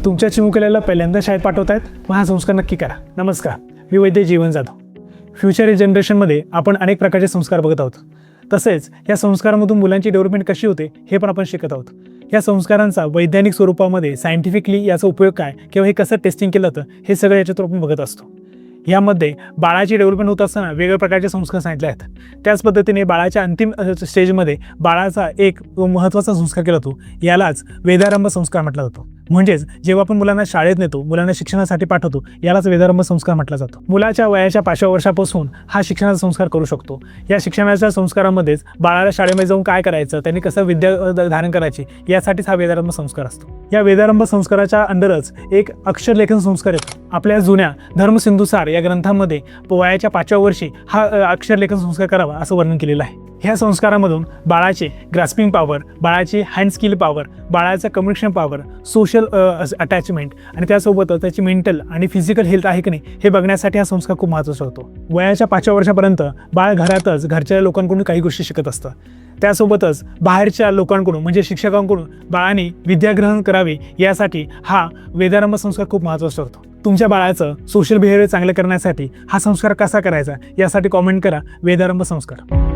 तुमच्या चिमुकल्याला पहिल्यांदा शाळेत पाठवतायत, मग हा संस्कार नक्की करा. नमस्कार, मी वैद्य जीवन जाधव. फ्युचर जनरेशनमध्ये आपण अनेक प्रकारचे संस्कार बघत आहोत. तसेच या संस्कारामधून मुलांची डेव्हलपमेंट कशी होते हे पण आपण शिकत आहोत. या संस्कारांचा वैज्ञानिक स्वरूपामध्ये सायंटिफिकली याचा उपयोग काय किंवा हे कसं टेस्टिंग केलं जातं हे सगळं याच्यातून आपण बघत असतो. यामध्ये बाळाची डेव्हलपमेंट होत असताना वेगवेगळ्या प्रकारचे संस्कार सांगितले आहेत. त्याच पद्धतीने बाळाच्या अंतिम स्टेजमध्ये बाळाचा एक महत्त्वाचा संस्कार केला जातो, यालाच वेदारंभ संस्कार म्हटला जातो. म्हणजेच जेव्हा आपण मुलांना शाळेत नेतो, मुलांना शिक्षणासाठी पाठवतो, यालाच वेदारंभ संस्कार म्हटला जातो. मुलाच्या वयाच्या 5व्या वर्षापासून हा शिक्षणाचा संस्कार करू शकतो. या शिक्षणाच्या संस्कारामध्येच बाळाला शाळेमध्ये जाऊन काय करायचं, त्यांनी कसं विद्या धारण करायची, यासाठीच हा वेदारंभ संस्कार असतो. या वेदारंभ संस्काराच्या अंडरच एक अक्षरलेखन संस्कार येतो. आपल्या जुन्या धर्मसिंधुसार या ग्रंथामध्ये वयाच्या 5व्या वर्षी हा अक्षरलेखन संस्कार करावा असं वर्णन केलेलं आहे. ह्या संस्कारामधून बाळाचे ग्रास्पिंग पॉवर, बाळाची हँड स्किल पॉवर, बाळाचं कम्युनिकेशन पॉवर, सोशल अटॅचमेंट आणि त्यासोबतच त्याची मेंटल आणि फिजिकल हेल्थ आहे की नाही हे बघण्यासाठी हा संस्कार खूप महत्त्वाचा होतो. वयाच्या 5व्या वर्षापर्यंत बाळ घरातच घरच्या लोकांकडून काही गोष्टी शिकत असतं. त्यासोबतच बाहेरच्या लोकांकडून म्हणजे शिक्षकांकडून बाळाने विद्याग्रहण करावे यासाठी हा वेदारंभ संस्कार खूप महत्त्वाचा होतो. तुमच्या बाळाचं सोशल बिहेवियर चांगलं करण्यासाठी हा संस्कार कसा करायचा यासाठी कॉमेंट करा वेदारंभ संस्कार.